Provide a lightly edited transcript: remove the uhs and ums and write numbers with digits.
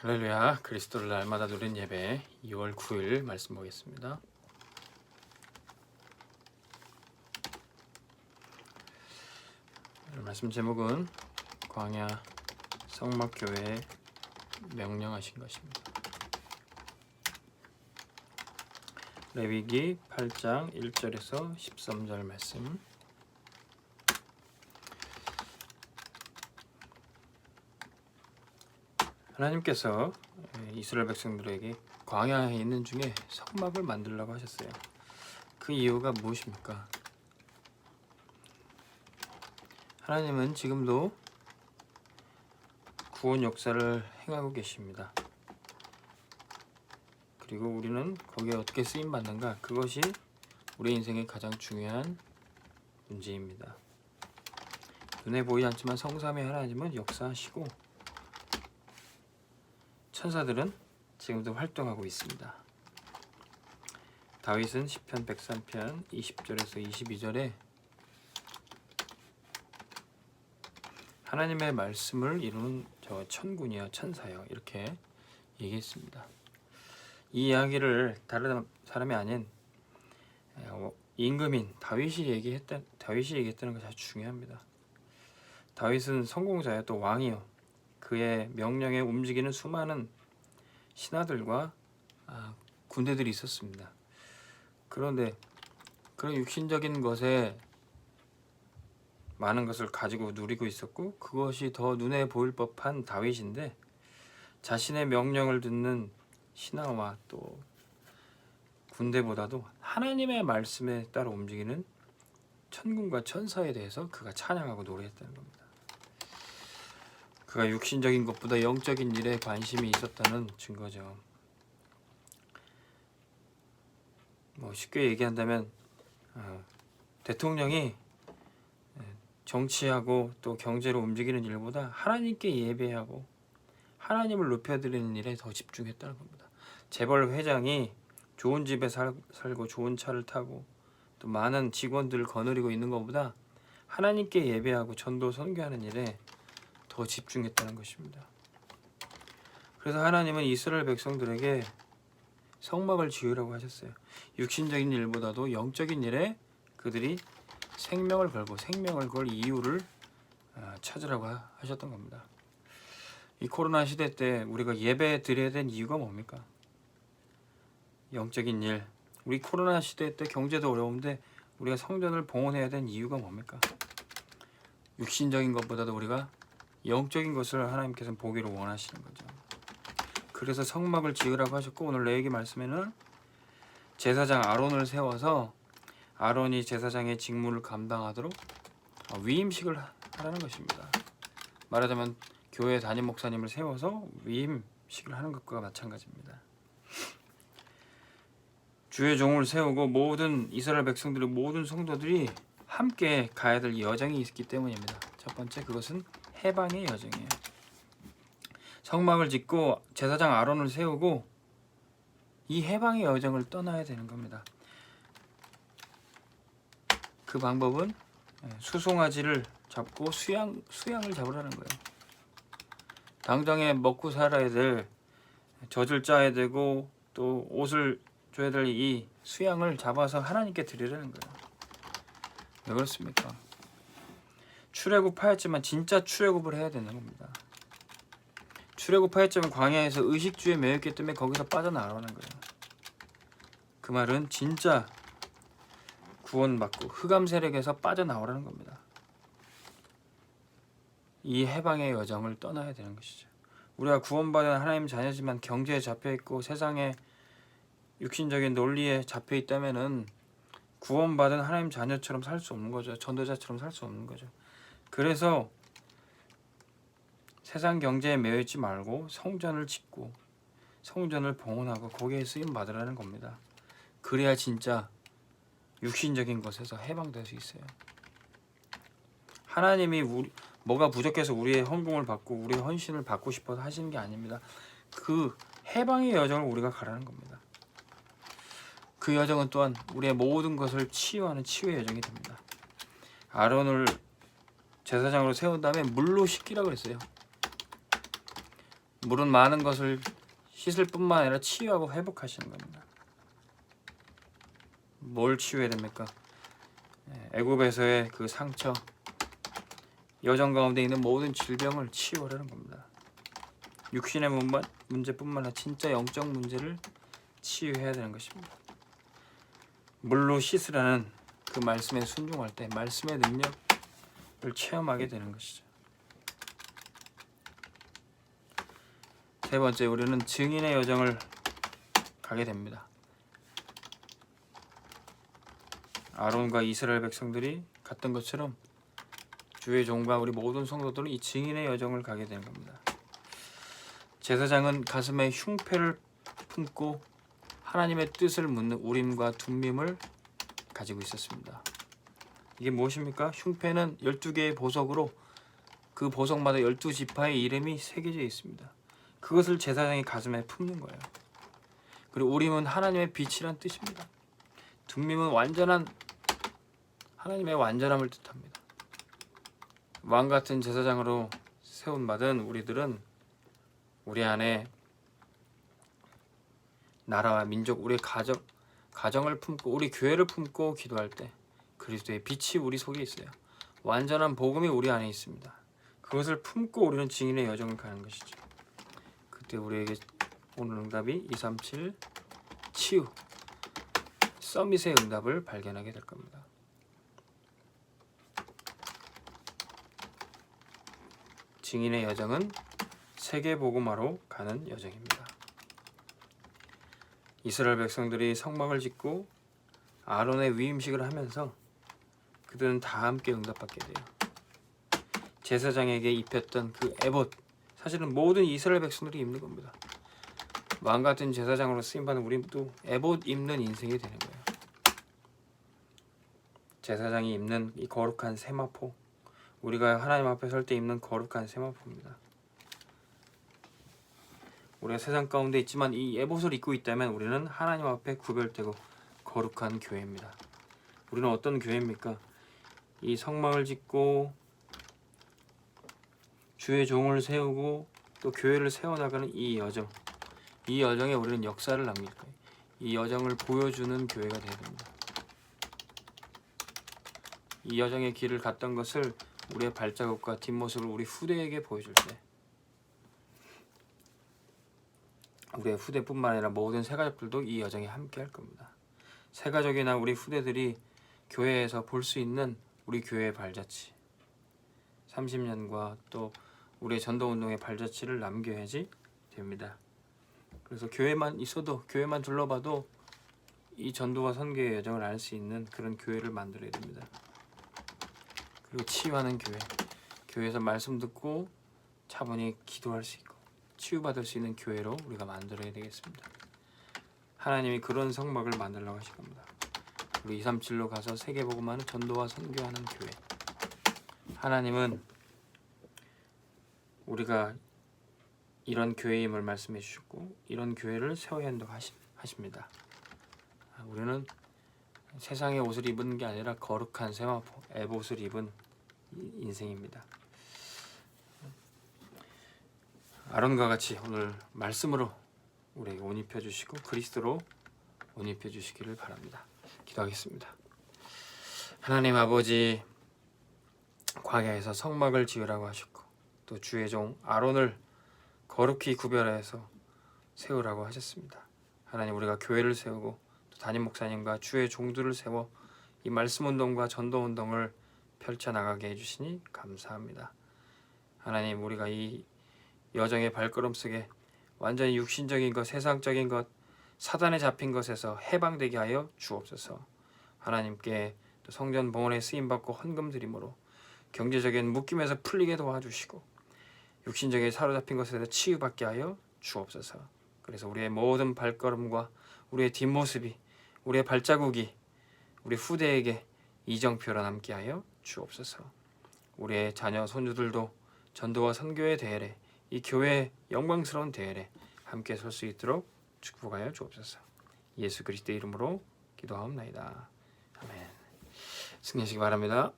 할렐루야. 그리스도를 날마다 누린 예배 2월 9일 말씀 보겠습니다. 말씀 제목은 광야 성막교회에 명령하신 것입니다. 레위기 8장 1절에서 13절 말씀. 하나님께서 이스라엘 백성들에게 광야에 있는 중에 성막을 만들라고 하셨어요. 그 이유가 무엇입니까? 하나님은 지금도 구원 역사를 행하고 계십니다. 그리고 우리는 거기에 어떻게 쓰임 받는가? 그것이 우리 인생의 가장 중요한 문제입니다. 눈에 보이지 않지만 성삼위 하나님은 역사하시고 천사들은 지금도 활동하고 있습니다. 다윗은 시편 103편 20절에서 22절에 하나님의 말씀을 이루는 저 천군이여 천사여 이렇게 얘기했습니다. 이 이야기를 다른 사람이 아닌 임금인 다윗이 얘기했다는 것이 아주 중요합니다. 다윗은 성공자여 또 왕이요 그의 명령에 움직이는 수많은 신하들과 군대들이 있었습니다. 그런데 그런 육신적인 것에 많은 것을 가지고 누리고 있었고 그것이 더 눈에 보일 법한 다윗인데 자신의 명령을 듣는 신하와 또 군대보다도 하나님의 말씀에 따라 움직이는 천군과 천사에 대해서 그가 찬양하고 노래했다는 겁니다. 그가 육신적인 것보다 영적인 일에 관심이 있었다는 증거죠. 쉽게 얘기한다면 대통령이 정치하고 또 경제로 움직이는 일보다 하나님께 예배하고 하나님을 높여드리는 일에 더 집중했다는 겁니다. 재벌 회장이 좋은 집에 살고 좋은 차를 타고 또 많은 직원들을 거느리고 있는 것보다 하나님께 예배하고 전도 선교하는 일에 더 집중했다는 것입니다. 그래서 하나님은 이스라엘 백성들에게 성막을 지으라고 하셨어요. 육신적인 일보다도 영적인 일에 그들이 생명을 걸 이유를 찾으라고 하셨던 겁니다. 이 코로나 시대 때 우리가 예배 드려야 된 이유가 뭡니까? 영적인 일. 우리 코로나 시대 때 경제도 어려운데 우리가 성전을 봉헌해야 된 이유가 뭡니까? 육신적인 것보다도 우리가 영적인 것을 하나님께서 보기를 원하시는 거죠. 그래서 성막을 지으라고 하셨고 오늘 레위기 말씀에는 제사장 아론을 세워서 아론이 제사장의 직무를 감당하도록 위임식을 하라는 것입니다. 말하자면 교회 담임 목사님을 세워서 위임식을 하는 것과 마찬가지입니다. 주의 종을 세우고 모든 이스라엘 백성들의 모든 성도들이 함께 가야 될 여정이 있기 때문입니다. 첫 번째 그것은 해방의 여정이에요. 성막을 짓고 제사장 아론을 세우고 이 해방의 여정을 떠나야 되는 겁니다. 그 방법은 수송아지를 잡고 수양을 잡으라는 거예요. 당장에 먹고 살아야 될 젖을 짜야 되고 또 옷을 줘야 될 이 수양을 잡아서 하나님께 드리라는 거예요. 왜 그렇습니까? 출애굽하였지만 진짜 출애굽을 해야 되는 겁니다. 출애굽하였지만 광야에서 의식주에 매였기 때문에 거기서 빠져나가라는 거예요. 그 말은 진짜 구원받고 흑암 세력에서 빠져나오라는 겁니다. 이 해방의 여정을 떠나야 되는 것이죠. 우리가 구원받은 하나님 자녀지만 경제에 잡혀있고 세상에 육신적인 논리에 잡혀있다면은 구원받은 하나님 자녀처럼 살 수 없는 거죠. 전도자처럼 살 수 없는 거죠. 그래서 세상 경제에 매여있지 말고 성전을 짓고 성전을 봉헌하고 거기에 쓰임 받으라는 겁니다. 그래야 진짜 육신적인 것에서 해방될 수 있어요. 하나님이 뭐가 부족해서 우리의 헌금을 받고 우리의 헌신을 받고 싶어서 하시는 게 아닙니다. 그 해방의 여정을 우리가 가라는 겁니다. 그 여정은 또한 우리의 모든 것을 치유하는 치유의 여정이 됩니다. 아론을 제사장으로 세운 다음에 물로 씻기라고 했어요. 물은 많은 것을 씻을 뿐만 아니라 치유하고 회복하시는 겁니다. 뭘 치유해야 됩니까? 애굽에서의 그 상처, 여정 가운데 있는 모든 질병을 치유하려는 겁니다. 육신의 문제뿐만 아니라 진짜 영적 문제를 치유해야 되는 것입니다. 물로 씻으라는 그 말씀에 순종할 때 말씀의 능력을 체험하게 되는 것이죠. 세 번째, 우리는 증인의 여정을 가게 됩니다. 아론과 이스라엘 백성들이 갔던 것처럼 주의 종과 우리 모든 성도들은 이 증인의 여정을 가게 되는 겁니다. 제사장은 가슴에 흉패를 품고 하나님의 뜻을 묻는 우림과 둠밈을 가지고 있었습니다. 이게 무엇입니까? 흉패는 12개의 보석으로 그 보석마다 12지파의 이름이 새겨져 있습니다. 그것을 제사장이 가슴에 품는 거예요. 그리고 우림은 하나님의 빛이란 뜻입니다. 둠밈은 완전한 하나님의 완전함을 뜻합니다. 왕같은 제사장으로 세움받은 우리들은 우리 안에 나라와 민족, 우리 가정을 품고 우리 교회를 품고 기도할 때 그리스도의 빛이 우리 속에 있어요. 완전한 복음이 우리 안에 있습니다. 그것을 품고 우리는 증인의 여정을 가는 것이죠. 그때 우리에게 오늘 응답이 237 치유 서밋의 응답을 발견하게 될 겁니다. 증인의 여정은 세계복음화로 가는 여정입니다. 이스라엘 백성들이 성막을 짓고 아론의 위임식을 하면서 그들은 다 함께 응답받게 돼요. 제사장에게 입혔던 그 에봇, 사실은 모든 이스라엘 백성들이 입는 겁니다. 왕같은 제사장으로 쓰임받는 우리도 에봇 입는 인생이 되는 거예요. 제사장이 입는 이 거룩한 세마포, 우리가 하나님 앞에 설 때 입는 거룩한 세마포입니다. 우리가 세상 가운데 있지만 이 에봇을 입고 있다면 우리는 하나님 앞에 구별되고 거룩한 교회입니다. 우리는 어떤 교회입니까? 이 성막을 짓고 주의 종을 세우고 또 교회를 세워나가는 이 여정, 이 여정에 우리는 역사를 남길 거예요. 이 여정을 보여주는 교회가 되어야 됩니다. 이 여정의 길을 갔던 것을 우리의 발자국과 뒷모습을 우리 후대에게 보여줄 때 우리의 후대뿐만 아니라 모든 새가족들도 이 여정에 함께 할 겁니다. 새가족이나 우리 후대들이 교회에서 볼 수 있는 우리 교회의 발자취, 30년과 또 우리의 전도운동의 발자취를 남겨야지 됩니다. 그래서 교회만 있어도, 교회만 둘러봐도 이 전도와 선교의 여정을 알 수 있는 그런 교회를 만들어야 됩니다. 그리고 치유하는 교회, 교회에서 말씀 듣고 차분히 기도할 수 있고 치유받을 수 있는 교회로 우리가 만들어야 되겠습니다. 하나님이 그런 성막을 만들려고 하실 겁니다. 우리 237로 가서 세계복음하는 전도와 선교하는 교회. 하나님은 우리가 이런 교회임을 말씀해 주셨고 이런 교회를 세워야 한다고 하십니다. 우리는 세상의 옷을 입은 게 아니라 거룩한 세마포, 에봇을 입은 인생입니다. 아론과 같이 오늘 말씀으로 우리에게 옷 입혀 주시고 그리스도로 옷 입혀 주시기를 바랍니다. 기도하겠습니다. 하나님 아버지, 광야에서 성막을 지으라고 하셨고 또 주의 종 아론을 거룩히 구별해서 세우라고 하셨습니다. 하나님, 우리가 교회를 세우고 또 담임 목사님과 주의 종들을 세워 이 말씀 운동과 전도 운동을 펼쳐나가게 해주시니 감사합니다. 하나님, 우리가 이 여정의 발걸음 속에 완전히 육신적인 것, 세상적인 것, 사단에 잡힌 것에서 해방되게 하여 주옵소서. 하나님께 또 성전 봉헌에 쓰임받고 헌금 드림으로 경제적인 묶임에서 풀리게 도와주시고 육신적인 사로잡힌 것에서 치유받게 하여 주옵소서. 그래서 우리의 모든 발걸음과 우리의 뒷모습이, 우리의 발자국이 우리 후대에게 이정표로 남게 하여 주옵소서. 우리의 자녀 손주들도 전도와 선교의 대열에, 이 교회의 영광스러운 대열에 함께 설 수 있도록 축복하여 주옵소서. 예수 그리스도의 이름으로 기도하옵나이다. 아멘. 승리하시기 바랍니다.